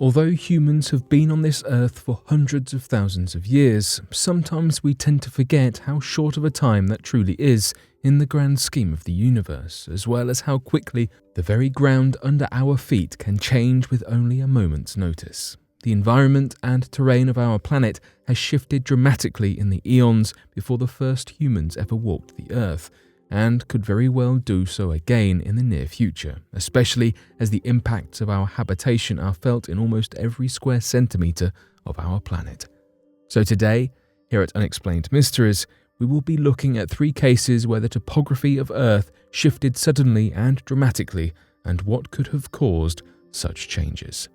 Although humans have been on this earth for hundreds of thousands of years, sometimes we tend to forget how short of a time that truly is in the grand scheme of the universe, as well as how quickly the very ground under our feet can change with only a moment's notice. The environment and terrain of our planet has shifted dramatically in the eons before the first humans ever walked the earth, and could very well do so again in the near future, especially as the impacts of our habitation are felt in almost every square centimetre of our planet. So today, here at Unexplained Mysteries, we will be looking at 3 cases where the topography of Earth shifted suddenly and dramatically, and what could have caused such changes.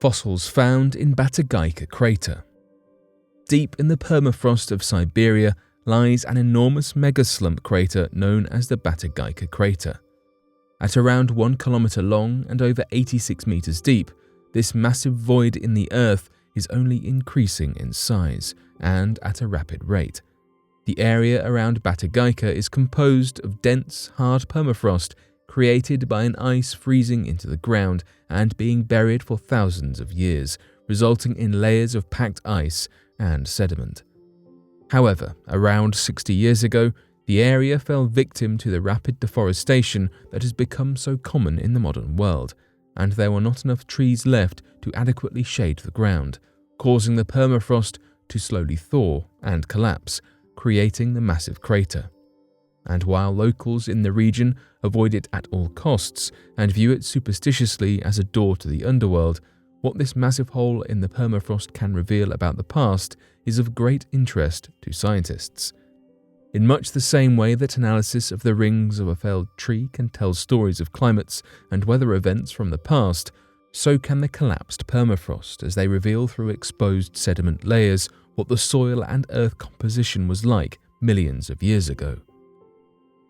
Fossils found in Batagaika Crater. Deep in the permafrost of Siberia lies an enormous megaslump crater known as the Batagaika Crater. At around 1 kilometre long and over 86 metres deep, this massive void in the Earth is only increasing in size, and at a rapid rate. The area around Batagaika is composed of dense, hard permafrost created by an ice freezing into the ground and being buried for thousands of years, resulting in layers of packed ice and sediment. However, around 60 years ago, the area fell victim to the rapid deforestation that has become so common in the modern world, and there were not enough trees left to adequately shade the ground, causing the permafrost to slowly thaw and collapse, creating the massive crater. And while locals in the region avoid it at all costs and view it superstitiously as a door to the underworld, what this massive hole in the permafrost can reveal about the past is of great interest to scientists. In much the same way that analysis of the rings of a felled tree can tell stories of climates and weather events from the past, so can the collapsed permafrost as they reveal through exposed sediment layers what the soil and earth composition was like millions of years ago.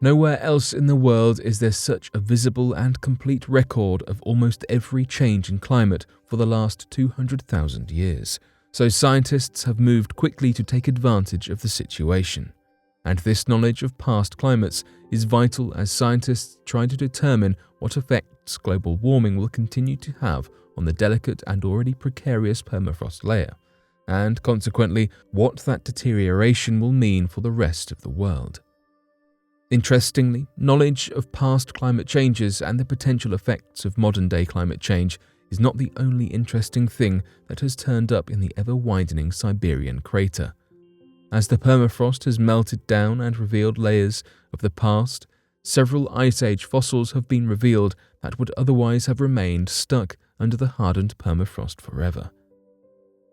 Nowhere else in the world is there such a visible and complete record of almost every change in climate for the last 200,000 years, so scientists have moved quickly to take advantage of the situation. And this knowledge of past climates is vital as scientists try to determine what effects global warming will continue to have on the delicate and already precarious permafrost layer, and consequently what that deterioration will mean for the rest of the world. Interestingly, knowledge of past climate changes and the potential effects of modern-day climate change is not the only interesting thing that has turned up in the ever-widening Siberian crater. As the permafrost has melted down and revealed layers of the past, several Ice Age fossils have been revealed that would otherwise have remained stuck under the hardened permafrost forever.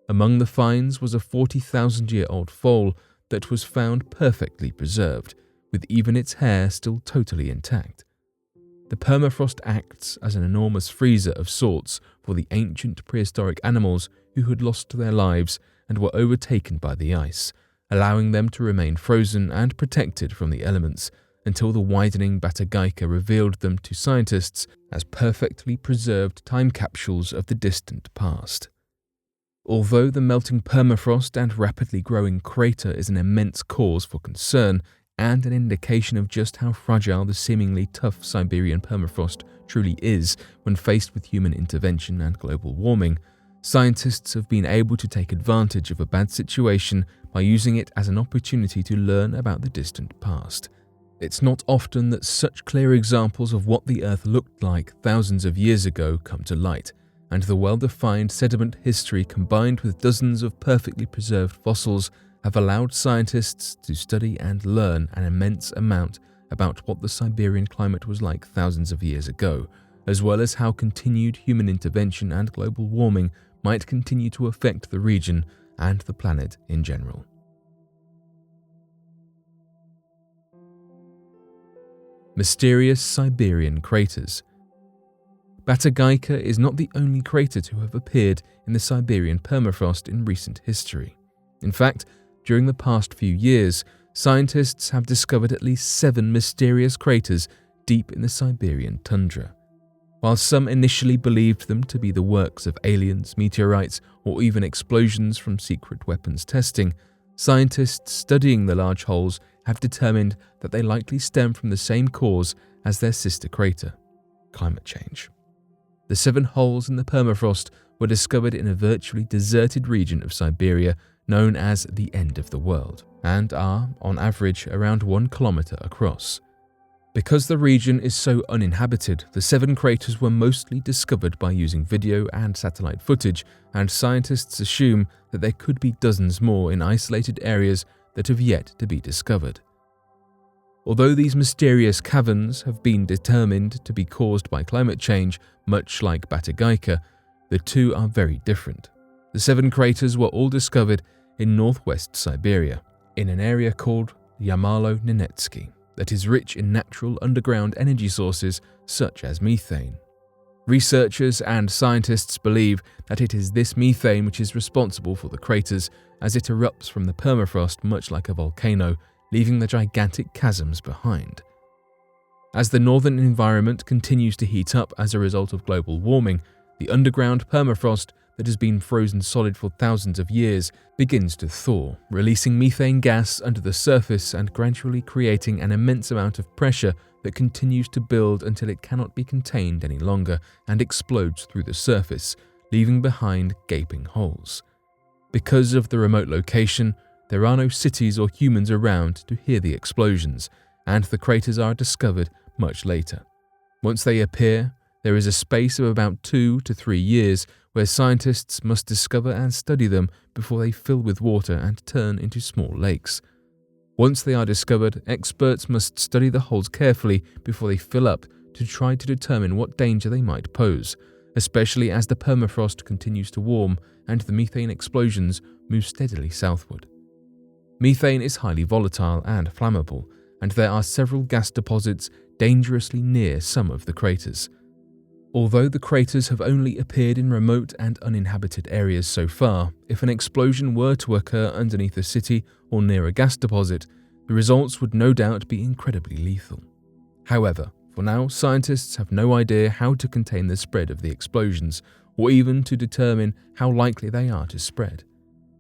Among the finds was a 40,000-year-old foal that was found perfectly preserved, with even its hair still totally intact. The permafrost acts as an enormous freezer of sorts for the ancient prehistoric animals who had lost their lives and were overtaken by the ice, allowing them to remain frozen and protected from the elements until the widening Batagaika revealed them to scientists as perfectly preserved time capsules of the distant past. Although the melting permafrost and rapidly growing crater is an immense cause for concern, and an indication of just how fragile the seemingly tough Siberian permafrost truly is when faced with human intervention and global warming, scientists have been able to take advantage of a bad situation by using it as an opportunity to learn about the distant past. It's not often that such clear examples of what the Earth looked like thousands of years ago come to light, and the well-defined sediment history combined with dozens of perfectly preserved fossils have allowed scientists to study and learn an immense amount about what the Siberian climate was like thousands of years ago, as well as how continued human intervention and global warming might continue to affect the region and the planet in general. Mysterious Siberian craters. Batagaika is not the only crater to have appeared in the Siberian permafrost in recent history. In fact, during the past few years, scientists have discovered at least 7 mysterious craters deep in the Siberian tundra. While some initially believed them to be the works of aliens, meteorites, or even explosions from secret weapons testing, scientists studying the large holes have determined that they likely stem from the same cause as their sister crater, climate change. The 7 holes in the permafrost were discovered in a virtually deserted region of Siberia known as the End of the World, and are, on average, around 1 kilometre across. Because the region is so uninhabited, the 7 craters were mostly discovered by using video and satellite footage, and scientists assume that there could be dozens more in isolated areas that have yet to be discovered. Although these mysterious caverns have been determined to be caused by climate change, much like Batagaika, the two are very different. The 7 craters were all discovered in northwest Siberia, in an area called Yamalo-Nenetsky that is rich in natural underground energy sources such as methane. Researchers and scientists believe that it is this methane which is responsible for the craters, as it erupts from the permafrost much like a volcano, leaving the gigantic chasms behind. As the northern environment continues to heat up as a result of global warming, the underground permafrost that has been frozen solid for thousands of years begins to thaw, releasing methane gas under the surface and gradually creating an immense amount of pressure that continues to build until it cannot be contained any longer and explodes through the surface, leaving behind gaping holes. Because of the remote location, there are no cities or humans around to hear the explosions, and the craters are discovered much later. Once they appear, there is a space of about 2 to 3 years where scientists must discover and study them before they fill with water and turn into small lakes. Once they are discovered, experts must study the holes carefully before they fill up to try to determine what danger they might pose, especially as the permafrost continues to warm and the methane explosions move steadily southward. Methane is highly volatile and flammable, and there are several gas deposits dangerously near some of the craters. Although the craters have only appeared in remote and uninhabited areas so far, if an explosion were to occur underneath a city or near a gas deposit, the results would no doubt be incredibly lethal. However, for now, scientists have no idea how to contain the spread of the explosions, or even to determine how likely they are to spread.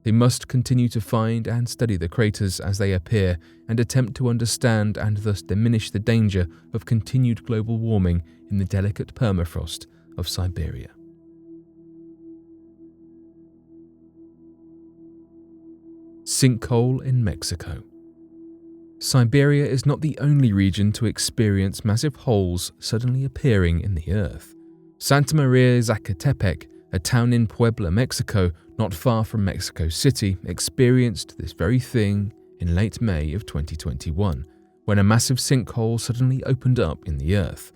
They must continue to find and study the craters as they appear and attempt to understand and thus diminish the danger of continued global warming in the delicate permafrost of Siberia. Sinkhole in Mexico. Siberia is not the only region to experience massive holes suddenly appearing in the earth. Santa Maria Zacatepec, a town in Puebla, Mexico, not far from Mexico City, experienced this very thing in late May of 2021, when a massive sinkhole suddenly opened up in the earth.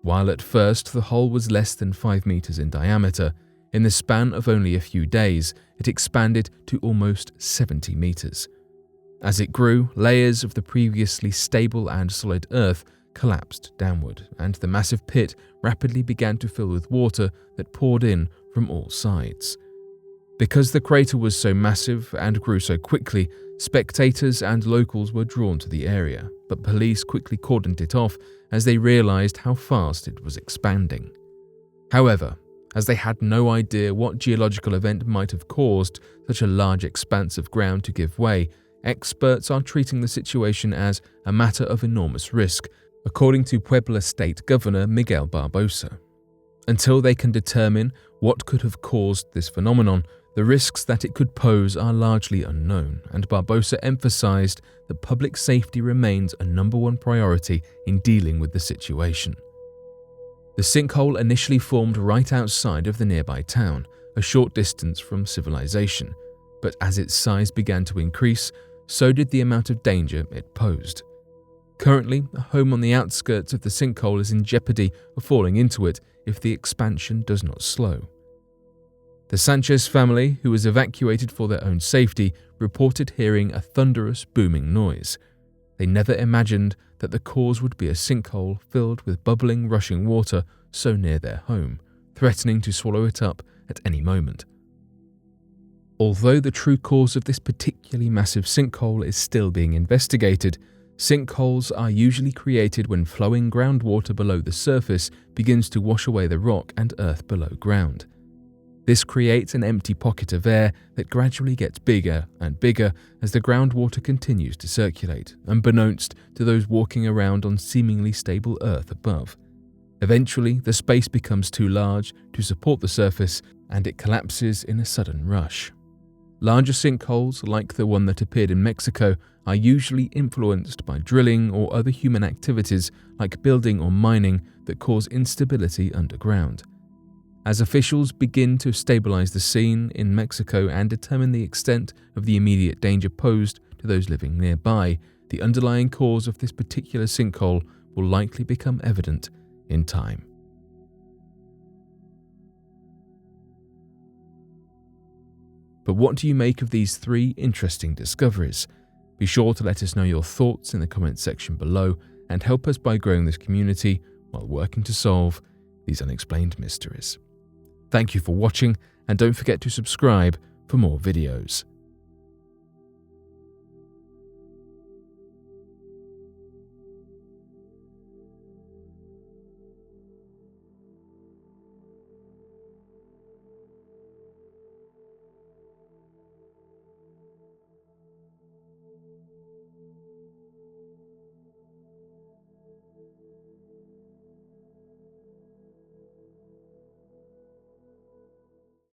While at first the hole was less than 5 meters in diameter, in the span of only a few days, it expanded to almost 70 meters. As it grew, layers of the previously stable and solid earth collapsed downward, and the massive pit rapidly began to fill with water that poured in from all sides. Because the crater was so massive and grew so quickly, spectators and locals were drawn to the area, but police quickly cordoned it off as they realized how fast it was expanding. However, as they had no idea what geological event might have caused such a large expanse of ground to give way, experts are treating the situation as a matter of enormous risk, according to Puebla State Governor Miguel Barbosa. Until they can determine what could have caused this phenomenon, the risks that it could pose are largely unknown, and Barbosa emphasized that public safety remains a #1 priority in dealing with the situation. The sinkhole initially formed right outside of the nearby town, a short distance from civilization, but as its size began to increase, so did the amount of danger it posed. Currently, a home on the outskirts of the sinkhole is in jeopardy of falling into it if the expansion does not slow. The Sanchez family, who was evacuated for their own safety, reported hearing a thunderous booming noise. They never imagined that the cause would be a sinkhole filled with bubbling, rushing water so near their home, threatening to swallow it up at any moment. Although the true cause of this particularly massive sinkhole is still being investigated, sinkholes are usually created when flowing groundwater below the surface begins to wash away the rock and earth below ground. This creates an empty pocket of air that gradually gets bigger and bigger as the groundwater continues to circulate, unbeknownst to those walking around on seemingly stable Earth above. Eventually, the space becomes too large to support the surface and it collapses in a sudden rush. Larger sinkholes, like the one that appeared in Mexico, are usually influenced by drilling or other human activities like building or mining that cause instability underground. As officials begin to stabilize the scene in Mexico and determine the extent of the immediate danger posed to those living nearby, the underlying cause of this particular sinkhole will likely become evident in time. But what do you make of these 3 interesting discoveries? Be sure to let us know your thoughts in the comments section below and help us by growing this community while working to solve these unexplained mysteries. Thank you for watching, and don't forget to subscribe for more videos.